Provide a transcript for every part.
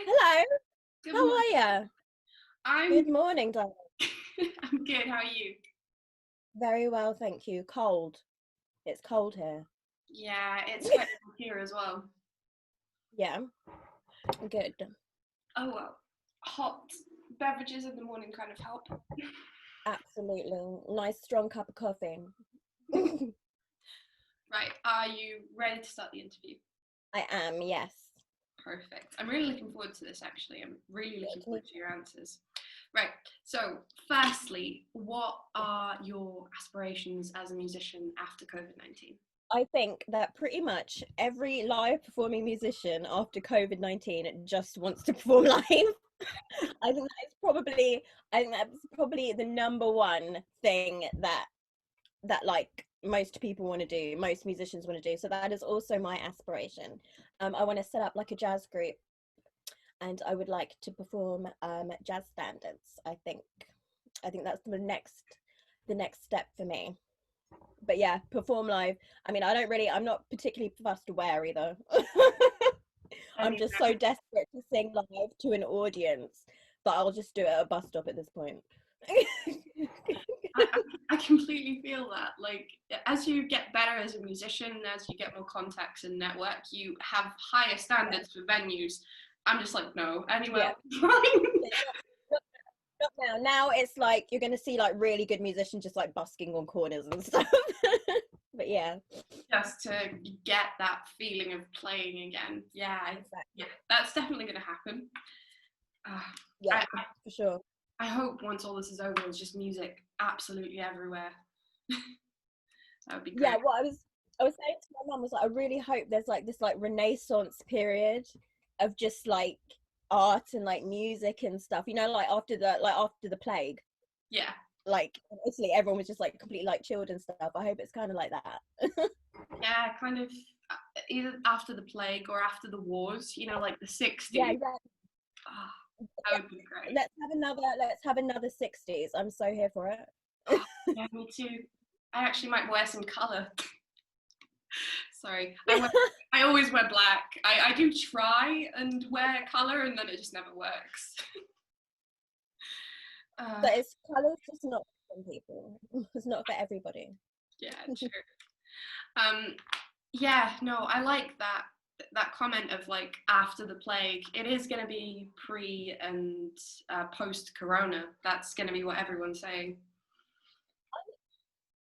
Hello, Good how morning. are you? I'm Good morning, darling. I'm good. How are you? Very well, thank you. Cold. It's cold here. Yeah, it's quite cold here as well. Yeah, good. Oh well. Hot beverages in the morning kind of help. Absolutely. Nice strong cup of coffee. Right. Are you ready to start the interview? I am, yes. Perfect. I'm really looking forward to this actually. I'm really looking Good. forward to your answers. Right. So, firstly, what are your aspirations as a musician after COVID-19? I think that pretty much every live performing musician after COVID-19 just wants to perform live. I think that's probably the number one thing that like most people want to do, most musicians want to do. So that is also my aspiration. I want to set up like a jazz group, and I would like to perform jazz standards. I think that's the next step for me. But yeah, perform live. I mean, I'm not particularly fussed where either. I I'm mean, just so desperate to sing live to an audience that I'll just do it at a bus stop at this point. I, I completely feel that. Like, as you get better as a musician, as you get more contacts and network, you have higher Yeah. standards for venues. I'm just like, no, anywhere Yeah. will be fine. Not now. Now it's like you're gonna see like really good musicians just like busking on corners and stuff. But yeah, Just to get that feeling of playing again. Yeah, exactly. yeah, that's definitely going to happen. Uh, Yeah, I, for sure. I hope once all this is over, it's just music absolutely everywhere. That would be Yeah, great. what I was saying to my mum was like, I really hope there's like this like Renaissance period of just like art and like music and stuff. Like after the plague, Yeah, like in Italy, everyone was just like completely like chilled and stuff. I hope it's kind of like that. yeah, kind of either after the plague or after the wars, like the Yeah, 60s. exactly. Oh, that would be great. Let's have another 60s. I'm so here for it. Oh, yeah, me too. I actually might wear some colour. Sorry, I always wear black. I do try and wear colour, and then it just never works. Uh, But it's colors just not for some people. It's not for everybody. yeah, true. Um, yeah, no, I like that comment of like after the plague. It is going to be pre and post Corona. That's going to be what everyone's saying.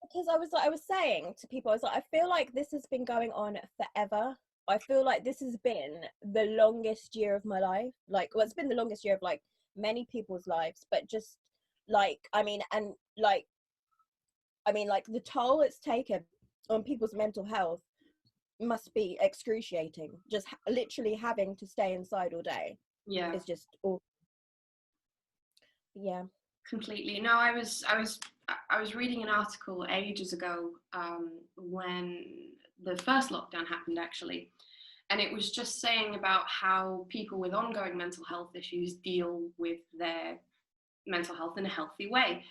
Because I was saying to people, I was like, I feel like this has been going on forever. I feel like this has been the longest year of my life. Like, well, it's been the longest year of like many people's lives, but just like, like the toll it's taken on people's mental health must be excruciating. Just literally having to stay inside all day Yeah, is just awful. Yeah. completely. No, I was reading an article ages ago when the first lockdown happened actually, and it was just saying about how people with ongoing mental health issues deal with their mental health in a healthy way.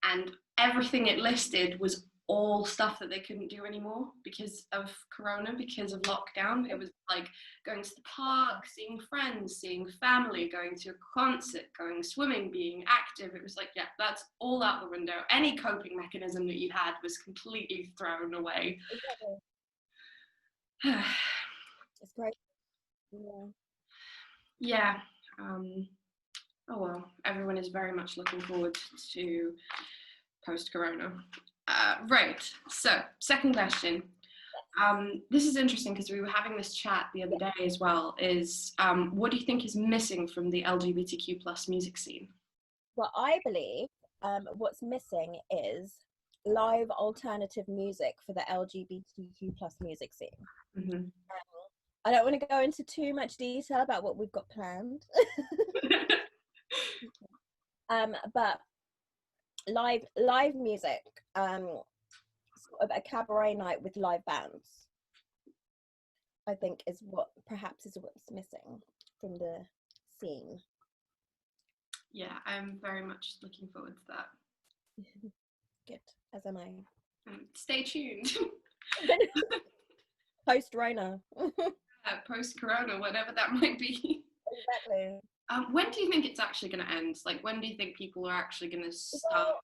And everything it listed was all stuff that they couldn't do anymore because of Corona, because of lockdown. It was like going to the park, seeing friends, seeing family, going to a concert, going swimming, being active. It was like, yeah, that's all out the window. Any coping mechanism that you had was completely thrown away. Exactly. It's great. Yeah. Yeah. Um, oh well, everyone is very much looking forward to post corona. Right, so second question. This is interesting because we were having this chat the other day as well. Is what do you think is missing from the LGBTQ plus music scene? Well, I believe what's missing is live alternative music for the LGBTQ plus music scene. Mm-hmm. I don't want to go into too much detail about what we've got planned, but live music, sort of a cabaret night with live bands, I think is what's missing from the scene. Yeah, I'm very much looking forward to that. Good, as am I. Stay tuned. Post Rona. Post corona, whatever that might be. Exactly. When do you think it's actually going to end? Like, when do you think people are actually going to start? Well,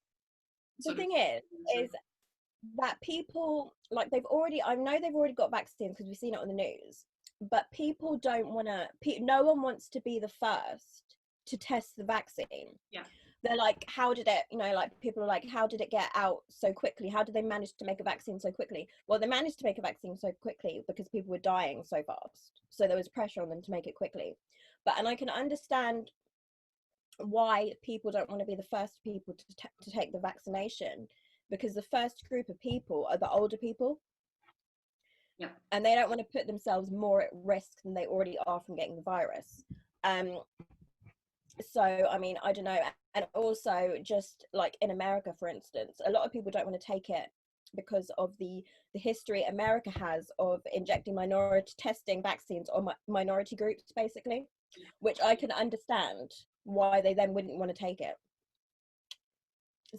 the thing is that people, like, I know they've already got vaccines because we've seen it on the news, but people don't want to, no one wants to be the first to test the vaccine. Yeah. They're like, how did it, like, people are like, how did it get out so quickly? How did they manage to make a vaccine so quickly? Well, they managed to make a vaccine so quickly because people were dying so fast. So there was pressure on them to make it quickly. And I can understand why people don't want to be the first people to take the vaccination, because the first group of people are the older people. Yeah. And they don't want to put themselves more at risk than they already are from getting the virus. So, I mean, I don't know. And also, just like in America, for instance, a lot of people don't want to take it because of the history America has of injecting testing vaccines on minority groups, basically, which I can understand why they then wouldn't want to take it.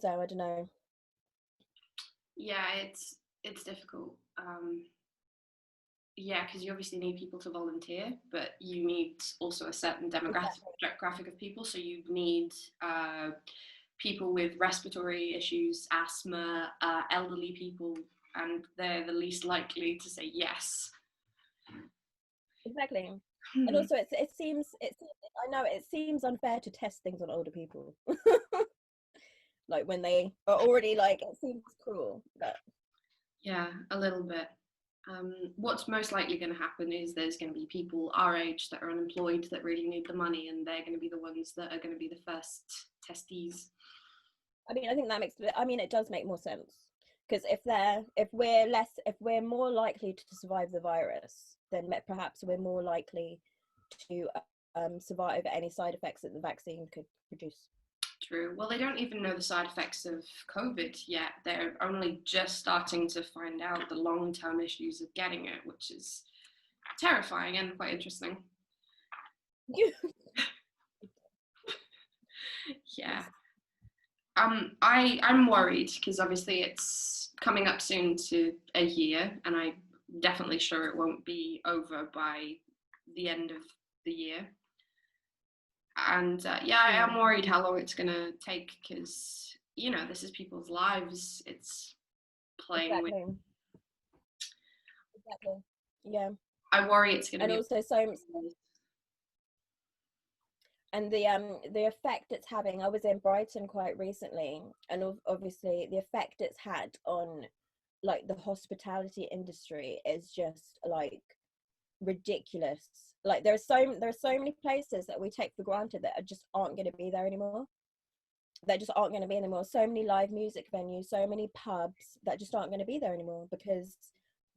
So I don't know. Yeah, it's difficult. Yeah, because you obviously need people to volunteer, but you need also a certain demographic of people. So you need people with respiratory issues, asthma, elderly people, and they're the least likely to say yes. Exactly. And also, it seems I know it seems unfair to test things on older people. Like when they are already, like, it seems cruel. But yeah, a little bit. What's most likely going to happen is there's going to be people our age that are unemployed that really need the money, and they're going to be the ones that are going to be the first testees. I mean, I think it does make more sense, because if we're more likely to survive the virus, then perhaps we're more likely to survive any side effects that the vaccine could produce. True. Well, they don't even know the side effects of COVID yet. They're only just starting to find out the long-term issues of getting it, which is terrifying and quite interesting. Yeah. I'm worried because obviously it's coming up soon to a year, and I'm definitely sure it won't be over by the end of the year. And yeah, I am worried how long it's gonna take, because this is people's lives. It's playing with. Exactly. Yeah. I worry it's gonna and be. Also, and the effect it's having. I was in Brighton quite recently, and obviously the effect it's had on, like, the hospitality industry is just, like, ridiculous. Like, there are so many places that we take for granted that just aren't going to be there anymore. So many live music venues, so many pubs that just aren't going to be there anymore, because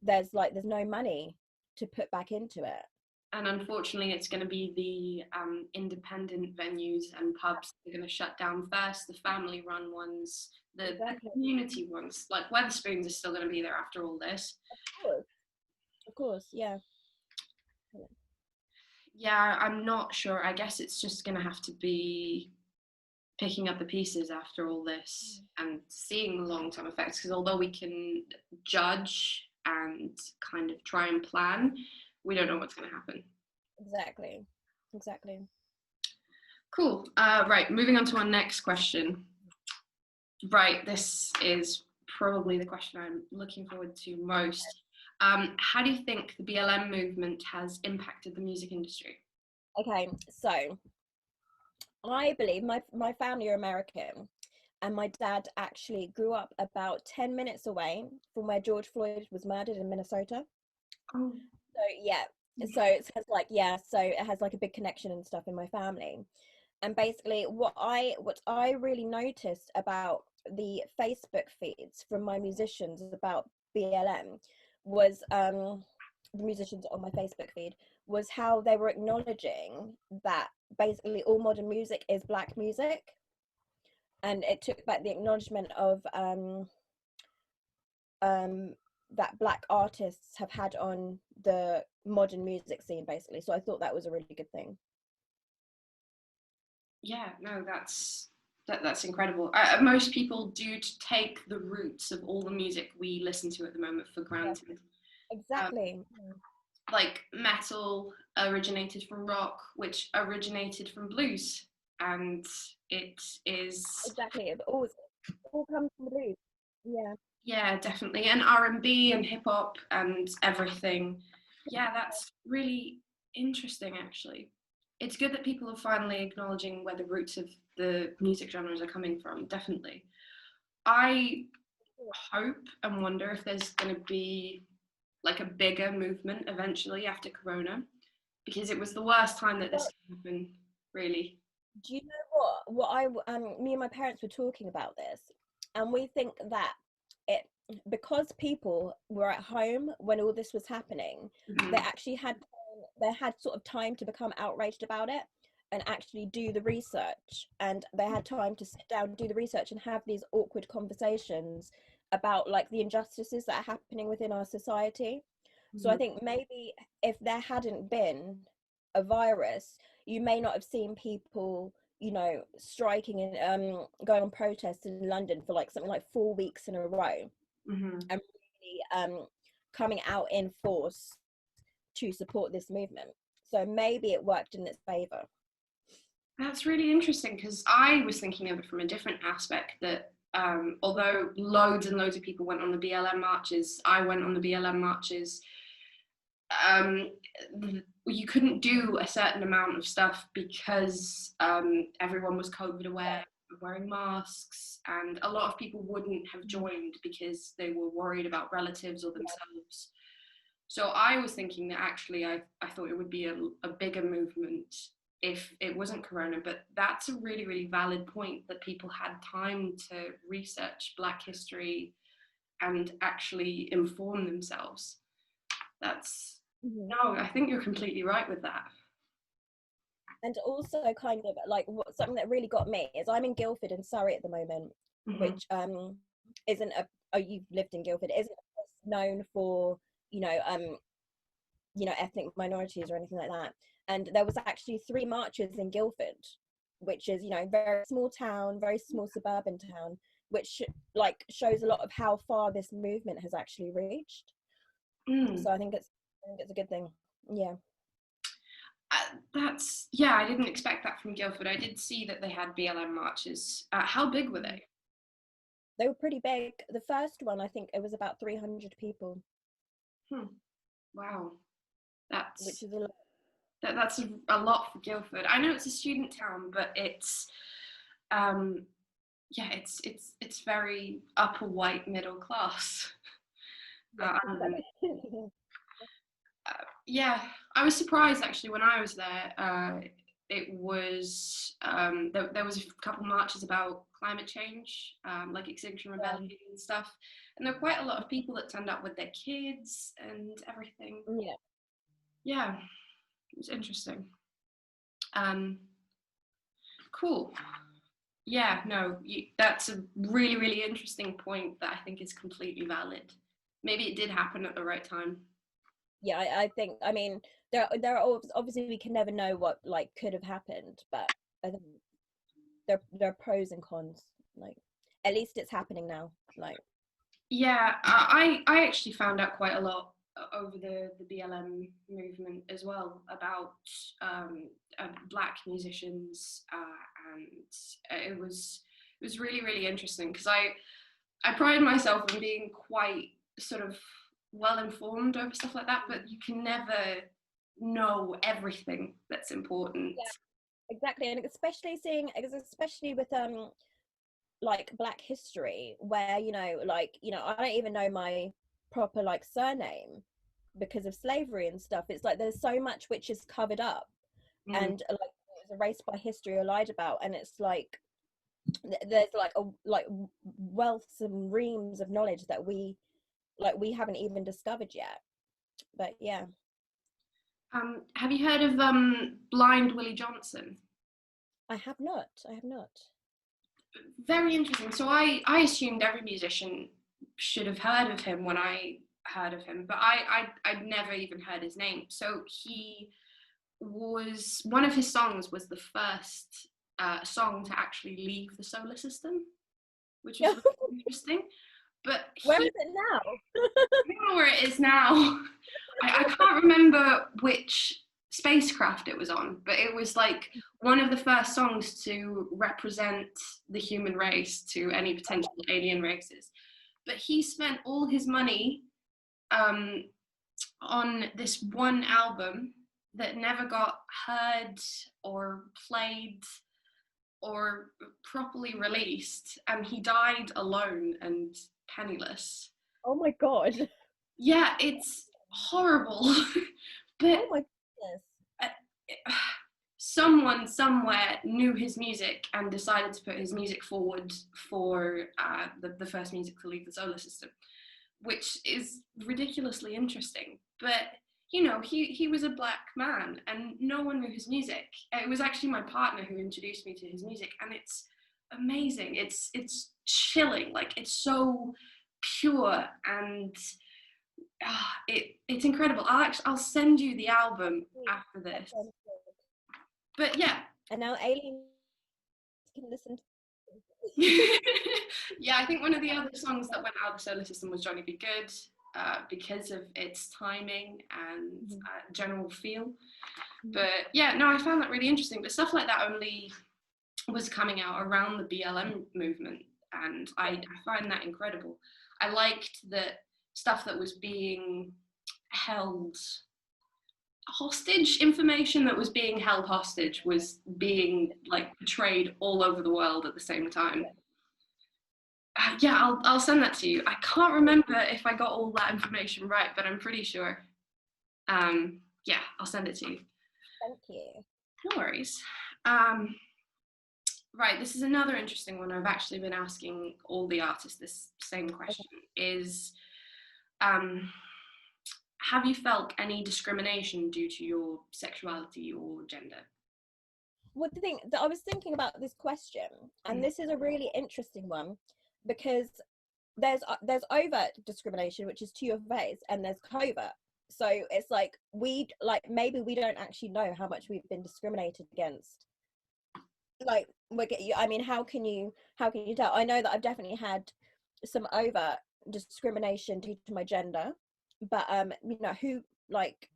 there's no money to put back into it. And unfortunately, it's going to be the independent venues and pubs that are going to shut down first, the family-run ones, the community ones. Like Wetherspoons is still going to be there after all this. Of course, yeah. Yeah, I'm not sure. I guess it's just going to have to be picking up the pieces after all this and seeing the long-term effects. Because although we can judge and kind of try and plan, we don't know what's going to happen. Exactly. Cool. Right, moving on to our next question. Right, this is probably the question I'm looking forward to most. How do you think the BLM movement has impacted the music industry? Okay, so I believe my family are American, and my dad actually grew up about 10 minutes away from where George Floyd was murdered in Minnesota. Oh. So yeah, so it has like a big connection and stuff in my family. And basically what I really noticed about the Facebook feeds from my musicians about BLM was the musicians on my Facebook feed was how they were acknowledging that basically all modern music is Black music, and it took back the acknowledgement of that Black artists have had on the modern music scene, basically. So I thought that was a really good thing. Yeah, no, that's incredible. Most people do take the roots of all the music we listen to at the moment for granted. Exactly. like metal originated from rock, which originated from blues, and it is Exactly. It all comes from the blues. Yeah. yeah, definitely, and R&B and hip hop and everything. Yeah, that's really interesting actually. It's good that people are finally acknowledging where the roots of the music genres are coming from, definitely. I hope and wonder if there's going to be like a bigger movement eventually after Corona, because it was the worst time that this Well, can happen, really. do you know me and my parents were talking about this, and we think that it because people were at home when all this was happening, they Mhm. actually had sort of time to become outraged about it and actually do the research, and they had time to sit down, do the research, and have these awkward conversations about like the injustices that are happening within our society. So I Mhm. think maybe if there hadn't been a virus, you may not have seen people, striking and going on protests in London for like something like 4 weeks in a row, Mhm. and really coming out in force to support this movement. So maybe it worked in its favor. That's really interesting because I was thinking of it from a different aspect that although loads and loads of people went on the BLM marches, I went on the BLM marches, um, you couldn't do a certain amount of stuff because everyone was COVID aware, wearing masks, and a lot of people wouldn't have joined because they were worried about relatives or themselves. So I was thinking that actually I thought it would be a bigger movement if it wasn't Corona, but that's a really, really valid point that people had time to research Black history and actually inform themselves. That's, Mhm. no, I think you're completely right with that. And also, kind of like something that really got me is I'm in Guildford in Surrey at the moment, Mm-hmm. which isn't a oh, you've lived in Guildford, isn't known for you know um ethnic minorities or anything like that. And there was actually 3 marches in Guildford, which is very small town, very small suburban town, which like shows a lot of how far this movement has actually reached. Mm. So I think it's a good thing. Yeah. That's, yeah, I didn't expect that from Guildford. I did see that they had BLM marches. How big were they? They were pretty big. The first one, I think it was about 300 people, Hmm. Wow, which that's is a lot. that's a lot for Guildford. I know it's a student town, but it's um, yeah, it's very upper white middle class. Um, yeah, I was surprised actually when I was there. It was there was a couple marches about climate change, like Extinction Rebellion and stuff, and there were quite a lot of people that turned up with their kids and everything. Yeah. Yeah, it was interesting. Um, cool. Yeah, no, that's a really, really interesting point that I think is completely valid. Maybe it did happen at the right time. Yeah, I think, I mean, there are obviously we can never know what like could have happened, but I think there are pros and cons. Like, at least it's happening now. Like, Yeah, I actually found out quite a lot over the BLM movement as well about Black musicians, and it was really, really interesting because I pride myself on being quite sort of well informed over stuff like that, but you can never know everything that's important. yeah, exactly, and especially with like Black history, where I don't even know my proper like surname because of slavery and stuff. It's like there's so much which is covered up Mm. and like it's erased by history or lied about, and it's like there's like wealths and reams of knowledge that we haven't even discovered yet. But yeah. Have you heard of Blind Willie Johnson? I have not. Very interesting. So I assumed every musician should have heard of him when I heard of him, but I'd never even heard his name. So he was, one of his songs was the first song to actually leave the solar system, which was really interesting. But Where he, is it now? I don't know where it is now. I can't remember which spacecraft it was on, but it was like one of the first songs to represent the human race to any potential alien races. But he spent all his money on this one album that never got heard or played or properly released, and he died alone and penniless. Oh my god. Yeah, it's horrible. But Oh my goodness. someone somewhere knew his music and decided to put his music forward for the first music to leave the solar system, which is ridiculously interesting. But you know, he was a black man and no one knew his music. It was actually my partner who introduced me to his music, and it's amazing. It's chilling. Like, it's so pure, and it's incredible. I'll send you the album after this. But yeah. And now aliens can listen to Yeah, I think one of the other songs that went out of the solar system was Johnny Be Good, because of its timing and general feel. But yeah, no, I found that really interesting. But stuff like that only was coming out around the BLM movement, and I find that incredible. I liked that stuff that was being held hostage, information that was being held hostage was being like portrayed all over the world at the same time. Yeah, I'll send that to you. I can't remember if I got all that information right, but I'm pretty sure. Yeah, I'll send it to you. Thank you. No worries. Right, this is another interesting one. I've actually been asking all the artists this same question. Is have you felt any discrimination due to your sexuality or gender? Well, the thing that I was thinking about this question, and this is a really interesting one, because there's overt discrimination, which is to your face, and there's covert. So it's like maybe we don't actually know how much we've been discriminated against. Like, I mean, how can you tell? I know that I've definitely had some overt discrimination due to my gender, but you know, who, like,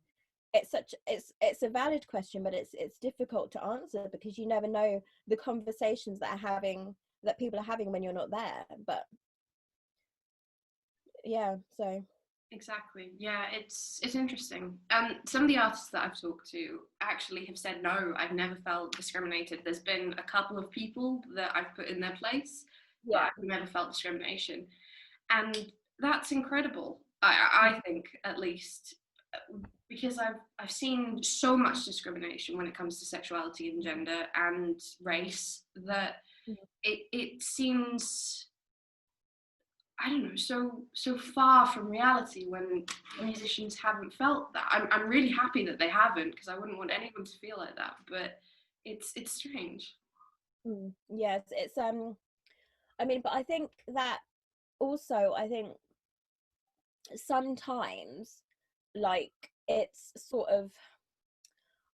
it's a valid question, but it's difficult to answer because you never know the conversations that people are having when you're not there. But yeah, so Exactly. Yeah, it's interesting. Some of the artists that I've talked to actually have said, no, I've never felt discriminated. There's been a couple of people that I've put in their place, but I've never felt discrimination. And that's incredible, I think, at least, because I've seen so much discrimination when it comes to sexuality and gender and race that it seems, I don't know, so far from reality when musicians haven't felt that. I'm really happy that they haven't, because I wouldn't want anyone to feel like that. But it's strange. yes, it's I mean, but I think that also, I think sometimes, like, it's sort of,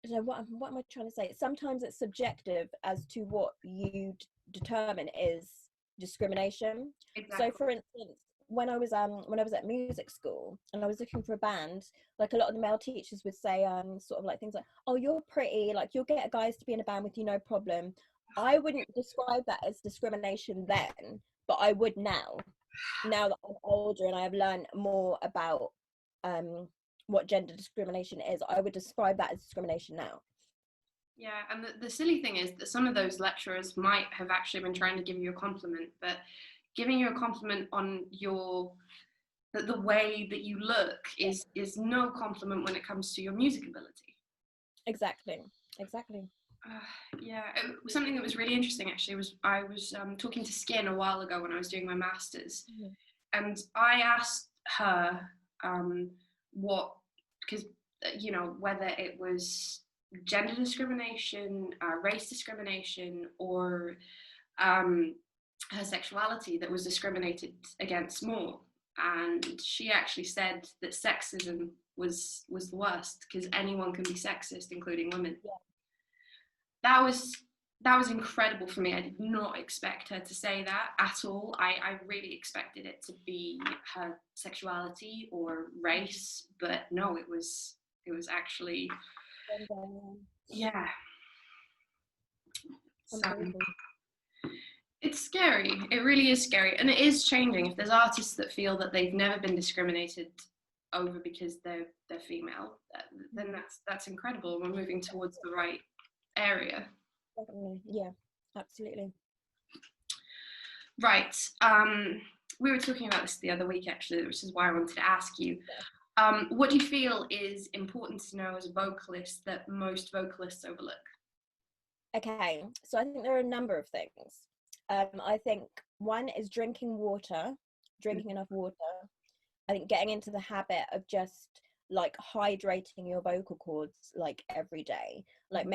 I don't know, what am I trying to say? Sometimes it's subjective as to what you determine is discrimination. Exactly. So, for instance, when I was at music school and I was looking for a band, like, a lot of the male teachers would say sort of like things like, "Oh, you're pretty, like, you'll get guys to be in a band with you, no problem." I wouldn't describe that as discrimination then, but I would now. Now that I'm older and I have learned more about what gender discrimination is, I would describe that as discrimination now. Yeah, and the silly thing is that some of those lecturers might have actually been trying to give you a compliment, but giving you a compliment on the way that you look is no compliment when it comes to your music ability. Exactly. Yeah, something that was really interesting actually was I was talking to Skin a while ago when I was doing my masters, and I asked her what, because you know, whether it was gender discrimination, race discrimination, or her sexuality that was discriminated against more. And she actually said that sexism was the worst, because anyone can be sexist, including women. Yeah. That was that was incredible for me. I did not expect her to say that at all. I really expected it to be her sexuality or race, but no, it was actually, yeah. So Unbelievable. it's scary. It really is scary, and it is changing. If there's artists that feel that they've never been discriminated over because they're female, then that's incredible. We're moving towards the right area. Definitely. Yeah, absolutely. Right. We were talking about this the other week, actually, which is why I wanted to ask you. What do you feel is important to know as a vocalist that most vocalists overlook? Okay, so I think there are a number of things. I think one is drinking water, drinking enough water. I think getting into the habit of just like hydrating your vocal cords like every day, like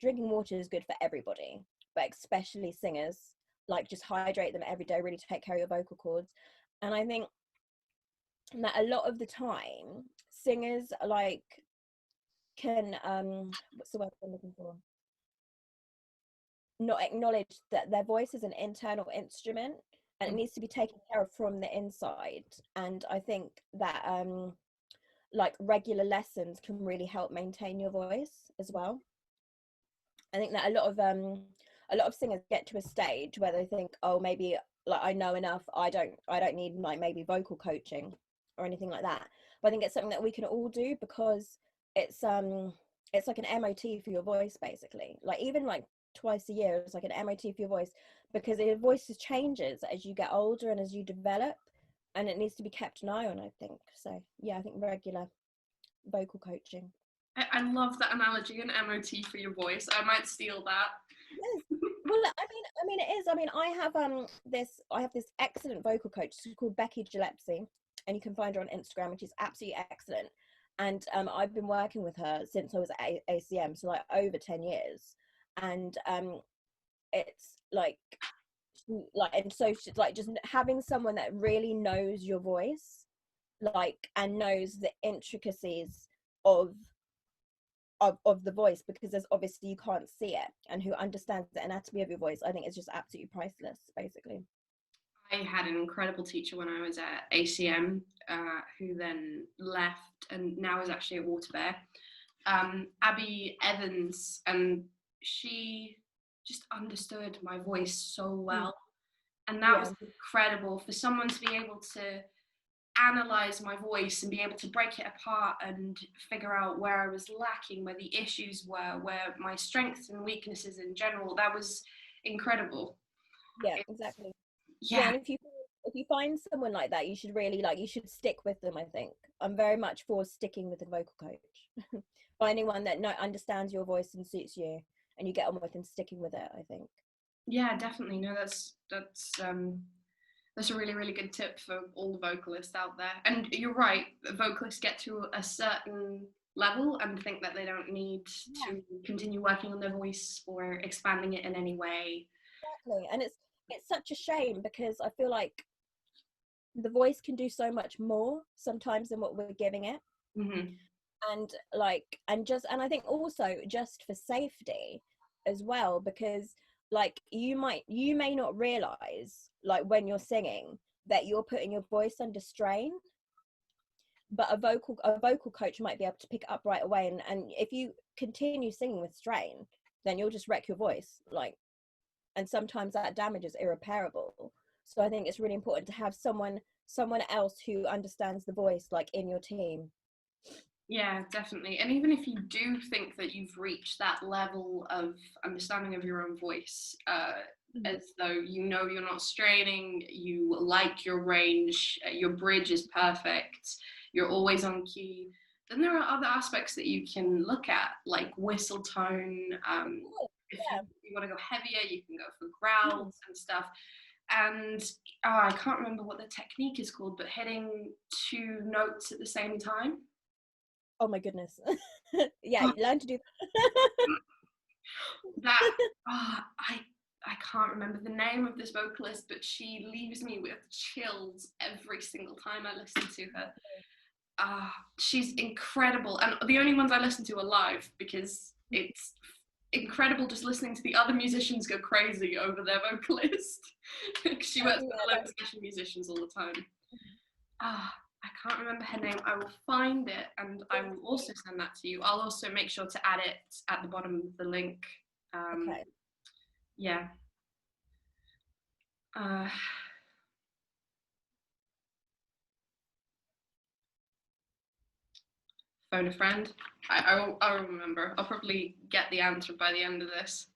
drinking water is good for everybody, but especially singers. Like just hydrate them every day, really take care of your vocal cords. And I think that a lot of the time singers like can what's the word I'm looking for, not acknowledge that their voice is an internal instrument and it needs to be taken care of from the inside. And I think that like regular lessons can really help maintain your voice as well. I think that a lot of singers get to a stage where they think, oh, maybe like I know enough, I don't need like maybe vocal coaching or anything like that. But I think it's something that we can all do, because it's like an MOT for your voice, basically. Like even like twice a year, it's like an MOT for your voice, because your voice changes as you get older and as you develop, and it needs to be kept an eye on, I think. So yeah, I think regular vocal coaching. I love that analogy, an MOT for your voice. I might steal that. Yes. Well, I mean, it is. I mean, I have this excellent vocal coach. She's called Becky Gillespie, and you can find her on Instagram, and she's absolutely excellent. And I've been working with her since I was at ACM, so like over 10 years. And it's and so she's like just having someone that really knows your voice, like, and knows the intricacies of of the voice, because there's obviously you can't see it, and who understands the anatomy of your voice, I think is just absolutely priceless, basically. I had an incredible teacher when I was at ACM, who then left and now is actually at Waterbear, Abby Evans, and she just understood my voice so well. And that was incredible, for someone to be able to analyze my voice and be able to break it apart and figure out where I was lacking, where the issues were, where my strengths and weaknesses in general. That was incredible. Yeah, exactly. Yeah, Yeah. and if you find someone like that, you should really you should stick with them. I think I'm very much for sticking with a vocal coach. Finding one that understands your voice and suits you, and you get on with, and sticking with it, I think. Yeah, definitely. No, that's a really, really good tip for all the vocalists out there. And you're right, vocalists get to a certain level and think that they don't need to continue working on their voice or expanding it in any way. Exactly. And it's such a shame, because I feel like the voice can do so much more sometimes than what we're giving it. Mm-hmm. And I think also just for safety as well, because like you may not realize, like when you're singing, that you're putting your voice under strain, but a vocal coach might be able to pick it up right away, and if you continue singing with strain, then you'll just wreck your voice, like, and sometimes that damage is irreparable. So I think it's really important to have someone else who understands the voice, like, in your team. Yeah, definitely. And even if you do think that you've reached that level of understanding of your own voice, as though you know you're not straining, you like your range, your bridge is perfect, you're always on key, then there are other aspects that you can look at, like whistle tone. If you want to go heavier, you can go for growls and stuff. And I can't remember what the technique is called, but hitting two notes at the same time. Oh my goodness. Yeah, learn to do that. I can't remember the name of this vocalist, but she leaves me with chills every single time I listen to her. She's incredible, and the only ones I listen to are live, because it's incredible just listening to the other musicians go crazy over their vocalist. She works with a lot of session musicians all the time. I can't remember her name. I will find it and I will also send that to you. I'll also make sure to add it at the bottom of the link. Okay. Yeah. Phone a friend. I'll remember. I'll probably get the answer by the end of this.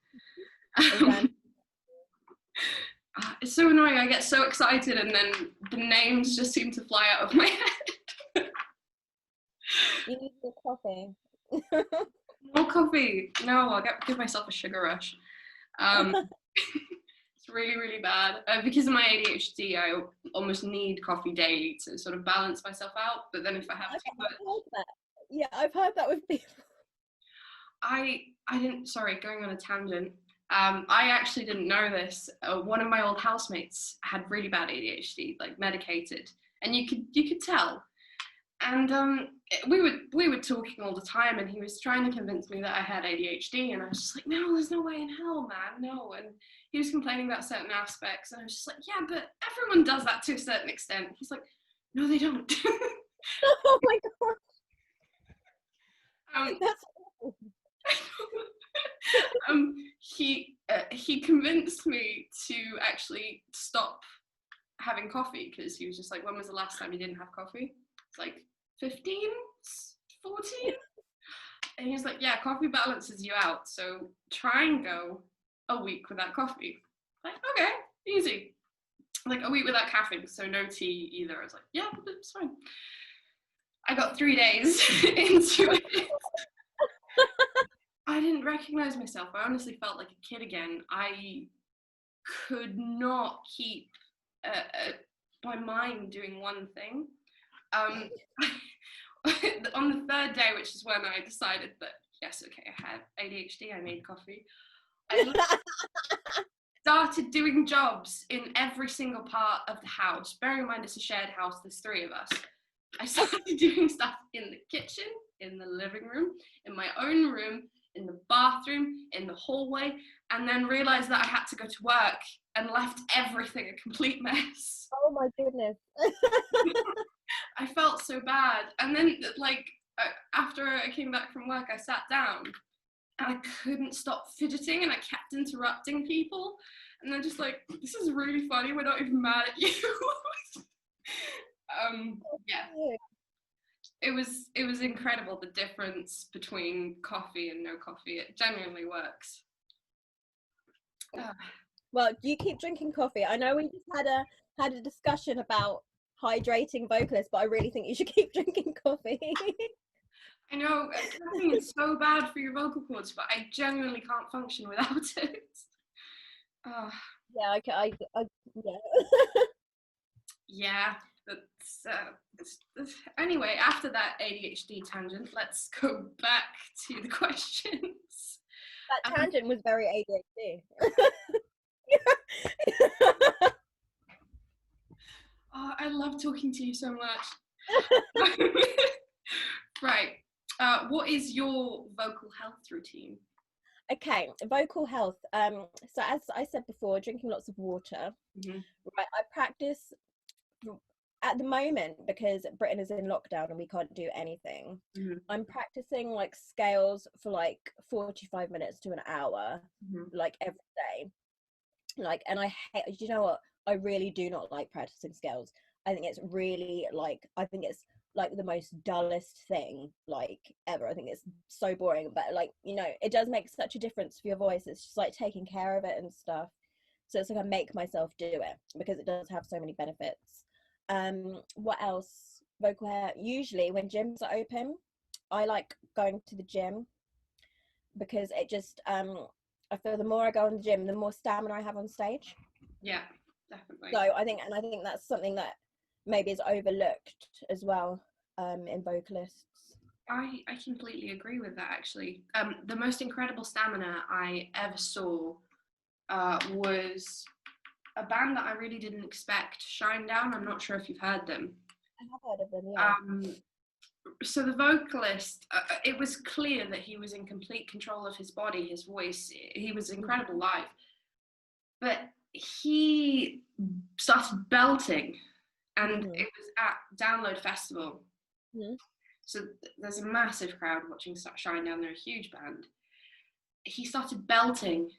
It's so annoying. I get so excited and then the names just seem to fly out of my head. You need more coffee. More coffee. No, I'll give myself a sugar rush. It's really, really bad. Because of my ADHD, I almost need coffee daily to sort of balance myself out. But then if I have too much... Yeah, I've heard that with people. I didn't, sorry, going on a tangent. I actually didn't know this. One of my old housemates had really bad ADHD, like medicated, and you could tell. And we were talking all the time, and he was trying to convince me that I had ADHD, and I was just like, no, there's no way in hell, man, no. And he was complaining about certain aspects, and I was just like, yeah, but everyone does that to a certain extent. He's like, no, they don't. Oh my god. That's awful. He convinced me to actually stop having coffee because he was just like, when was the last time you didn't have coffee? It's like 15, 14. And he was like, yeah, coffee balances you out, so try and go a week without coffee. Like, okay, easy. Like a week without caffeine, so no tea either. I was like, yeah, it's fine. I got 3 days into it. I didn't recognize myself. I honestly felt like a kid again. I could not keep my mind doing one thing. On the third day, which is when I decided that, yes, okay, I had ADHD, I made coffee. I started doing jobs in every single part of the house. Bearing in mind it's a shared house, there's 3 of us. I started doing stuff in the kitchen, in the living room, in my own room, in the bathroom, in the hallway, and then realized that I had to go to work and left everything a complete mess. Oh my goodness. I felt so bad. And then, like, after I came back from work, I sat down and I couldn't stop fidgeting and I kept interrupting people. And they're just like, this is really funny, we're not even mad at you. Yeah. It was incredible, the difference between coffee and no coffee. It genuinely works. Well, do you keep drinking coffee? I know we just had a discussion about hydrating vocalists, but I really think you should keep drinking coffee. I know, caffeine is so bad for your vocal cords, but I genuinely can't function without it. Yeah, yeah. Yeah. Anyway, after that ADHD tangent, let's go back to the questions. That tangent was very ADHD. Oh, I love talking to you so much. Right. What is your vocal health routine? Okay, vocal health. So as I said before, drinking lots of water. Mm-hmm. Right, I practice at the moment because Britain is in lockdown and we can't do anything. Mm-hmm. I'm practicing like scales for like 45 minutes to an hour, like every day. Like, and I hate, you know what? I really do not like practicing scales. I think it's really like, I think it's like the most dullest thing like ever. I think it's so boring, but like, you know, it does make such a difference for your voice. It's just like taking care of it and stuff. So it's like I make myself do it because it does have so many benefits. What else? Vocal hair. Usually when gyms are open, I like going to the gym because it just I feel the more I go in the gym, the more stamina I have on stage. Yeah, definitely. So I think that's something that maybe is overlooked as well in vocalists. I completely agree with that, actually. The most incredible stamina I ever saw was a band that I really didn't expect, Shinedown. I'm not sure if you've heard them. I have heard of them, yeah. so the vocalist, it was clear that he was in complete control of his body, his voice. He was incredible live, but he started belting, and it was at Download Festival. So there's a massive crowd watching Shinedown. They're a huge band. He started belting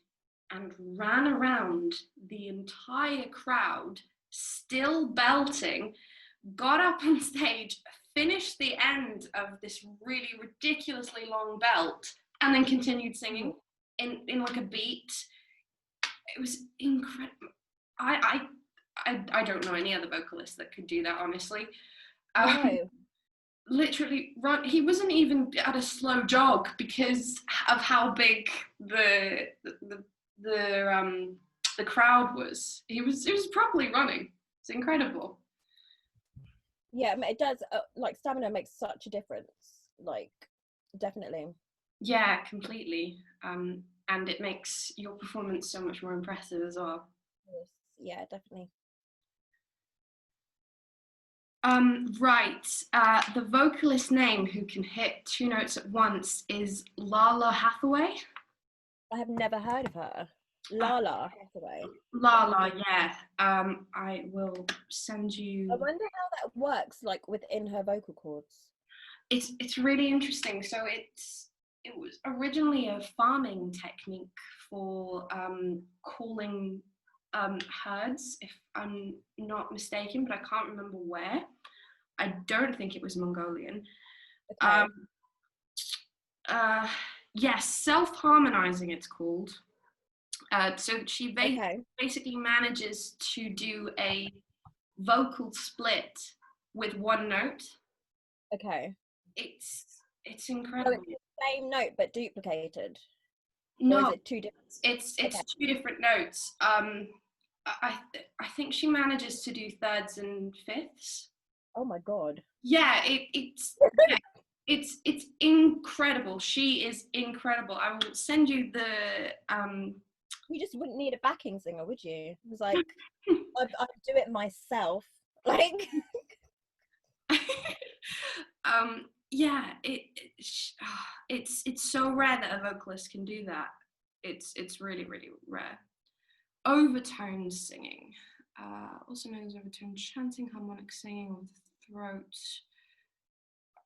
and ran around the entire crowd, still belting, got up on stage, finished the end of this really ridiculously long belt, and then continued singing in like a beat. It was incredible. I don't know any other vocalist that could do that, honestly. No. Literally run. He wasn't even at a slow jog because of how big the crowd was. He was properly running. It's incredible. Yeah, it does. Like, stamina makes such a difference. Like, definitely. Yeah, completely. And it makes your performance so much more impressive as well. Yeah, definitely. Right. The vocalist name who can hit 2 notes at once is Lalah Hathaway. I have never heard of her. Lalah Hathaway. Lalah, yeah. I will send you. I wonder how that works, like within her vocal cords. It's really interesting. So it was originally a farming technique for calling herds, if I'm not mistaken, but I can't remember where. I don't think it was Mongolian. Okay. Yes, self-harmonizing it's called. So she basically manages to do a vocal split with one note. Okay. It's incredible. So it's the same note but duplicated? No, or is it two different? It's two different notes. I think she manages to do thirds and fifths. Oh my god. Yeah, it's incredible. She is incredible. I will send you the You just wouldn't need a backing singer, would you? It was like I'd do it myself. Like yeah, it's so rare that a vocalist can do that. It's really, really rare. Overtone singing, also known as overtone chanting, harmonic singing with the throat.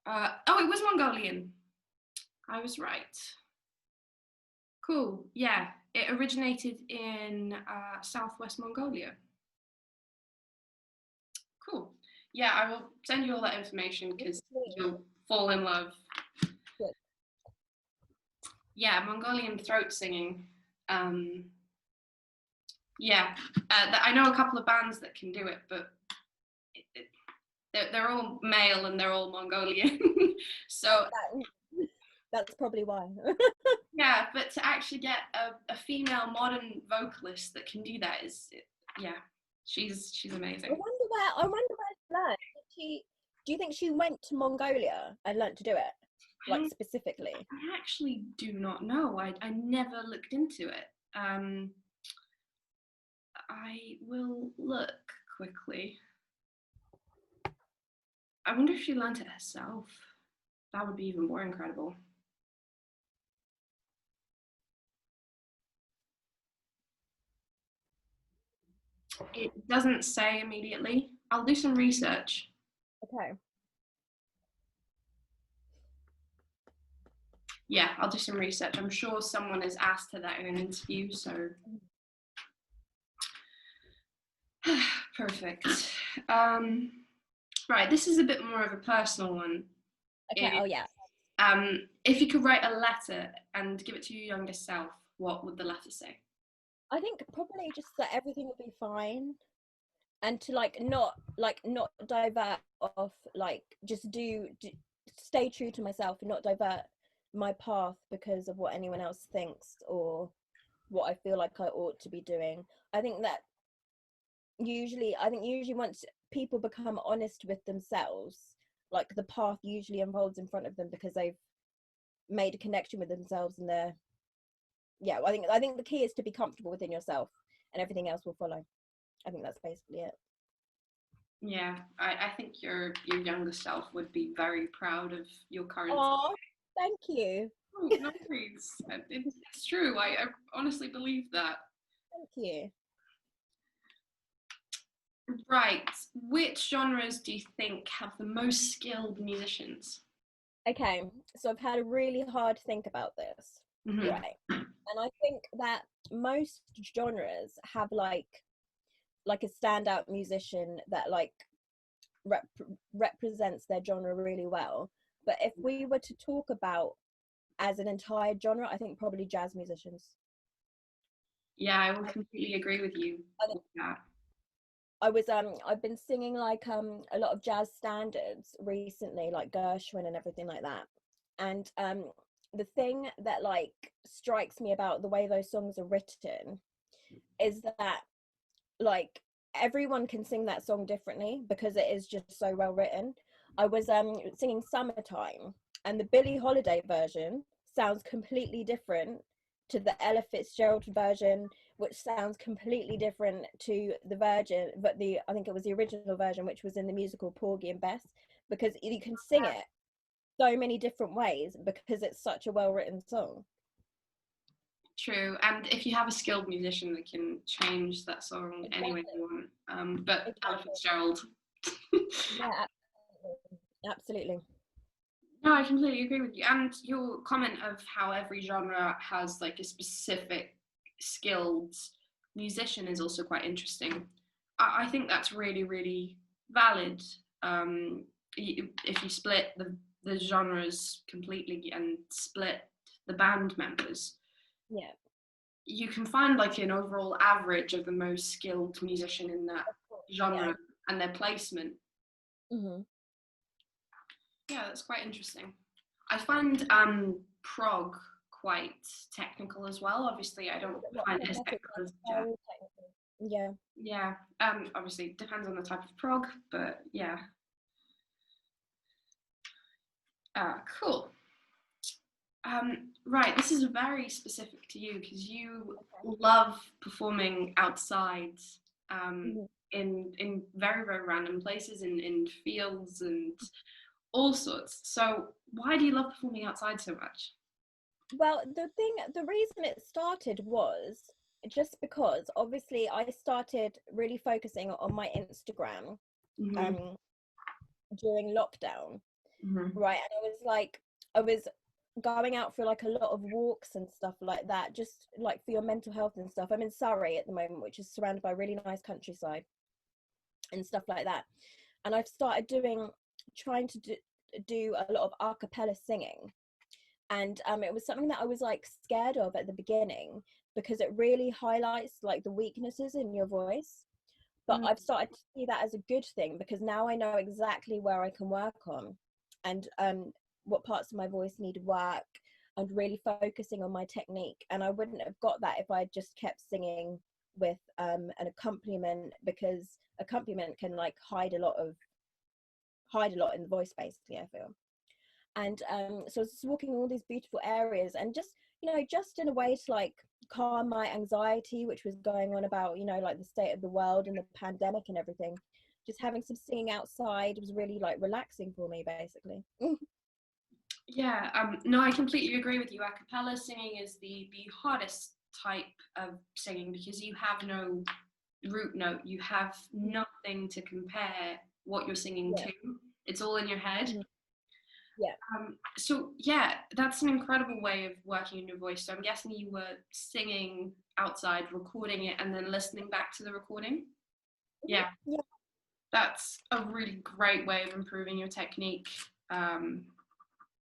Oh, it was Mongolian. I was right. Cool. Yeah, it originated in southwest Mongolia. Cool. Yeah, I will send you all that information because you'll fall in love. Good. Yeah, Mongolian throat singing. Yeah, I know a couple of bands that can do it, but they're all male and they're all Mongolian. So that's probably why. yeah, but to actually get a female modern vocalist that can do that is, yeah, she's amazing. I wonder where she learned. Do you think she went to Mongolia and learned to do it, like specifically? I actually do not know. I never looked into it. I will look quickly. I wonder if she learned it herself. That would be even more incredible. It doesn't say immediately. I'll do some research. Okay. Yeah, I'll do some research. I'm sure someone has asked her that in an interview, so. Perfect. Right, this is a bit more of a personal one. Okay, oh yeah. If you could write a letter and give it to your younger self, what would the letter say? I think probably just that everything will be fine, and to not divert off, like just stay true to myself and not divert my path because of what anyone else thinks or what I feel like I ought to be doing. I think usually once people become honest with themselves, like the path usually unfolds in front of them because they've made a connection with themselves, and I think the key is to be comfortable within yourself and everything else will follow. I think that's basically it. Yeah, I think your younger self would be very proud of your current. Oh, thank you. Oh, no worries. It's true. I honestly believe that. Thank you. Right. Which genres do you think have the most skilled musicians? Okay, so I've had a really hard think about this, Hmm. right? And I think that most genres have like a standout musician that like rep- represents their genre really well. But if we were to talk about as an entire genre, I think probably jazz musicians. Yeah, I will completely agree with you I with that. I've been singing like a lot of jazz standards recently, like Gershwin and everything like that. And the thing that like strikes me about the way those songs are written is that like everyone can sing that song differently because it is just so well written. I was singing Summertime, and the Billie Holiday version sounds completely different to the Ella Fitzgerald version, which sounds completely different to the version, but the I think it was the original version, which was in the musical Porgy and Bess, because you can sing it so many different ways because it's such a well written song. True. And if you have a skilled musician, they can change that song any way Exactly. they want. But Ella Exactly. Fitzgerald. Yeah, absolutely. No, I completely agree with you. And your comment of how every genre has like a specific skilled musician is also quite interesting. I think that's really, really valid. If you split the genres completely and split the band members, Yeah. you can find like an overall average of the most skilled musician in that Of course. Yeah. genre and their placement. Hmm. Yeah, that's quite interesting. I find prog quite technical as well. Obviously, I don't What find it as technical? technical as jazz. Very technical. Yeah. Yeah, obviously it depends on the type of prog, but yeah. Cool. Right, this is very specific to you because you love performing outside um, Mhm. in very, very random places, in fields and all sorts. So why do you love performing outside so much? Well, the reason it started was just because obviously I started really focusing on my Instagram Hmm. um during lockdown, Hmm. right? And I was going out for like a lot of walks and stuff like that, just like for your mental health and stuff. I'm in Surrey at the moment, which is surrounded by really nice countryside and stuff like that. And I've started trying to do a lot of a cappella singing. And it was something that I was like scared of at the beginning because it really highlights like the weaknesses in your voice. But I've started to see that as a good thing because now I know exactly where I can work on and what parts of my voice need work, and really focusing on my technique. And I wouldn't have got that if I just kept singing with an accompaniment, because accompaniment can like hide a lot in the voice, basically, I feel. And so I was just walking all these beautiful areas and just, just in a way to like calm my anxiety, which was going on about, like the state of the world and the pandemic and everything. Just having some singing outside was really like relaxing for me, basically. Yeah, no, I completely agree with you. A cappella singing is the hardest type of singing because you have no root note, you have nothing to compare what you're singing Yeah. to. It's all in your head. Mhm. Yeah. So yeah, that's an incredible way of working in your voice. So I'm guessing you were singing outside, recording it, and then listening back to the recording. Mhm. Yeah, Yeah. that's a really great way of improving your technique. Um,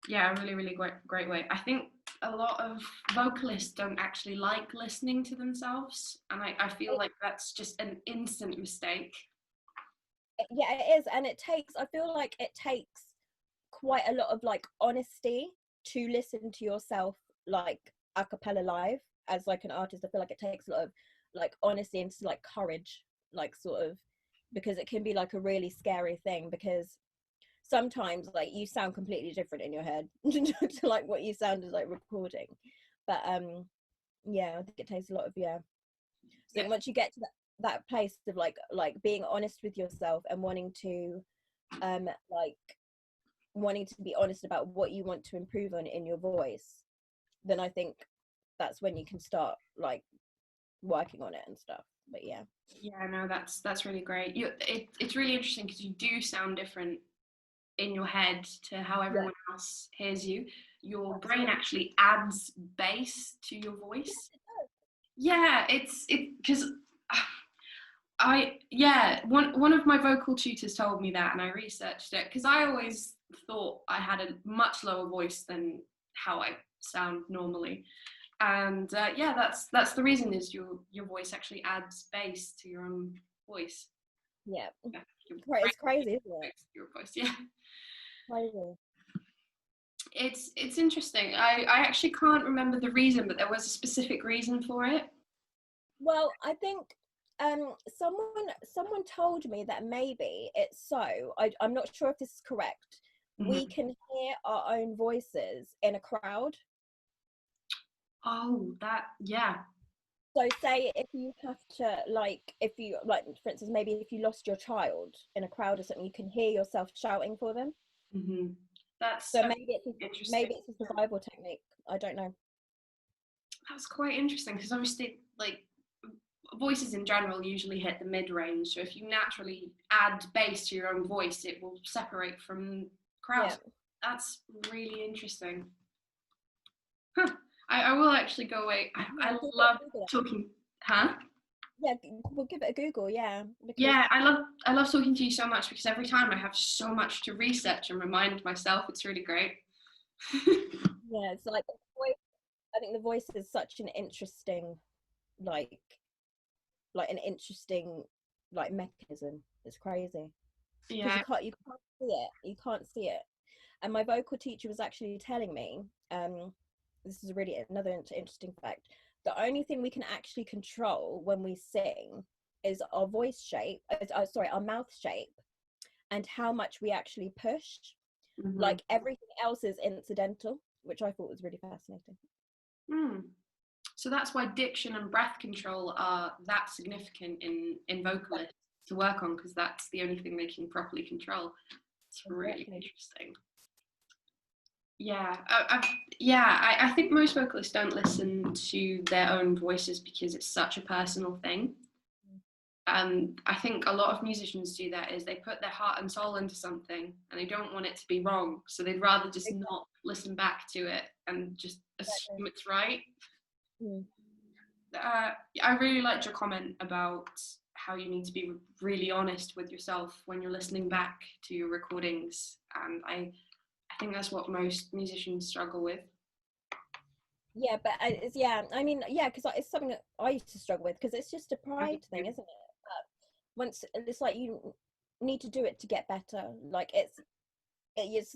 yeah, a really, really great way. I think a lot of vocalists don't actually like listening to themselves, and I feel like that's just an instant mistake. Yeah, it is. And I feel like it takes quite a lot of like honesty to listen to yourself like a cappella live as like an artist. I feel like it takes a lot of like honesty and like courage, like sort of, because it can be like a really scary thing, because sometimes like you sound completely different in your head to like what you sounded like recording. But yeah, I think it takes a lot of, yeah. So Yeah. once you get to that that place of like being honest with yourself and wanting to like wanting to be honest about what you want to improve on in your voice, then I think that's when you can start like working on it and stuff. But yeah, no, that's really great. It's really interesting because you do sound different in your head to how everyone else hears you. Your brain actually adds bass to your voice. Yeah, it's because one of my vocal tutors told me that, and I researched it because I always thought I had a much lower voice than how I sound normally. And that's the reason, is your voice actually adds bass to your own voice. Yeah, it's crazy, isn't it? Your voice, yeah. Crazy. It's interesting. I actually can't remember the reason, but there was a specific reason for it. Well, I think someone told me that maybe it's so, I'm not sure if this is correct. Mm-hmm. We can hear our own voices in a crowd. Oh, that, yeah. So say if you have to, like, if you, like, for instance, maybe if you lost your child in a crowd or something, you can hear yourself shouting for them. Mm-hmm. That's so maybe it's a survival technique. I don't know. That's quite interesting, because obviously, like, voices in general usually hit the mid-range, so if you naturally add bass to your own voice, it will separate from crowds. Yeah. That's really interesting. Huh. I will actually go away. I love talking. Huh? Yeah, we'll give it a Google. Yeah. Yeah, I love talking to you so much, because every time I have so much to research and remind myself. It's really great. Yeah, it's like I think the voice is such an interesting, like an interesting mechanism. It's crazy. Yeah. You can't see it. You can't see it. And my vocal teacher was actually telling me, this is really another interesting fact. The only thing we can actually control when we sing is our voice shape. Our mouth shape, and how much we actually push. Mm-hmm. Like everything else is incidental, which I thought was really fascinating. So that's why diction and breath control are that significant in vocalists to work on, because that's the only thing they can properly control. It's really interesting. Yeah, I think most vocalists don't listen to their own voices because it's such a personal thing. I think a lot of musicians do that, is they put their heart and soul into something and they don't want it to be wrong, so they'd rather just not listen back to it and just assume it's right. I really liked your comment about how you need to be really honest with yourself when you're listening back to your recordings, and I think that's what most musicians struggle with. Yeah, but because it's something that I used to struggle with, because it's just a pride thing, isn't it? Once it's like you need to do it to get better. Like it's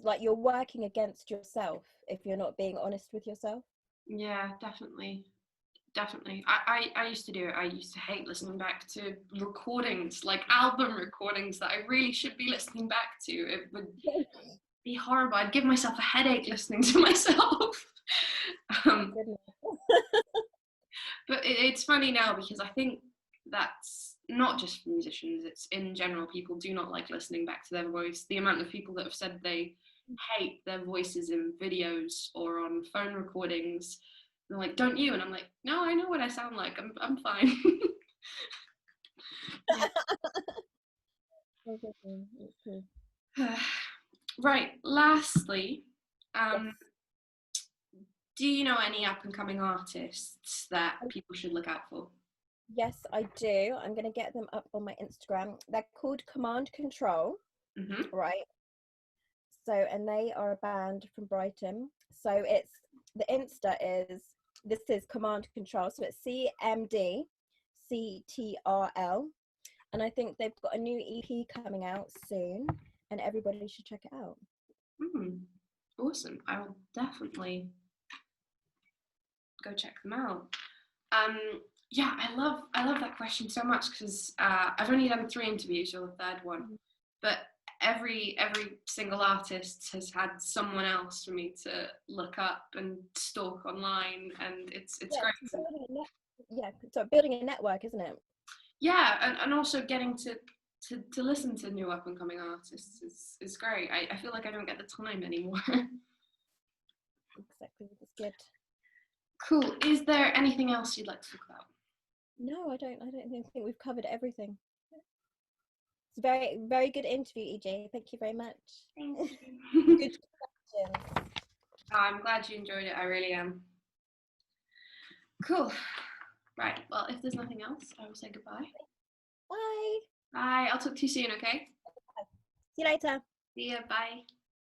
like you're working against yourself if you're not being honest with yourself. Yeah, definitely. I used to do it. I used to hate listening back to recordings, like album recordings that I really should be listening back to. It would be horrible. I'd give myself a headache listening to myself. But it's funny now, because I think that's not just for musicians, it's in general. People do not like listening back to their voice. The amount of people that have said they hate their voices in videos or on phone recordings, they're like, don't you? And I'm like, no, I know what I sound like. I'm fine. Right, lastly, do you know any up and coming artists that people should look out for? Yes, I do. I'm going to get them up on my Instagram. They're called Command Control, right? So, and they are a band from Brighton. So it's, the Insta is, this is Command Control. So it's CMDCTRL. And I think they've got a new EP coming out soon, and everybody should check it out. Awesome. I will definitely go check them out. Yeah, I love that question so much, because I've only done 3 interviews, or the 3rd one, but every single artist has had someone else for me to look up and stalk online, and it's great. So building a network, isn't it? Yeah, and also getting to listen to new up and coming artists is great. I feel like I don't get the time anymore. Exactly, that's good. Cool. Is there anything else you'd like to talk about? No, I don't think we've covered everything. It's a very, very good interview, EJ. Thank you very much. Thank you. Good questions. Oh, I'm glad you enjoyed it. I really am. Cool. Right. Well, if there's nothing else, I will say goodbye. Bye. Bye. I'll talk to you soon, okay? See you later. See ya. Bye.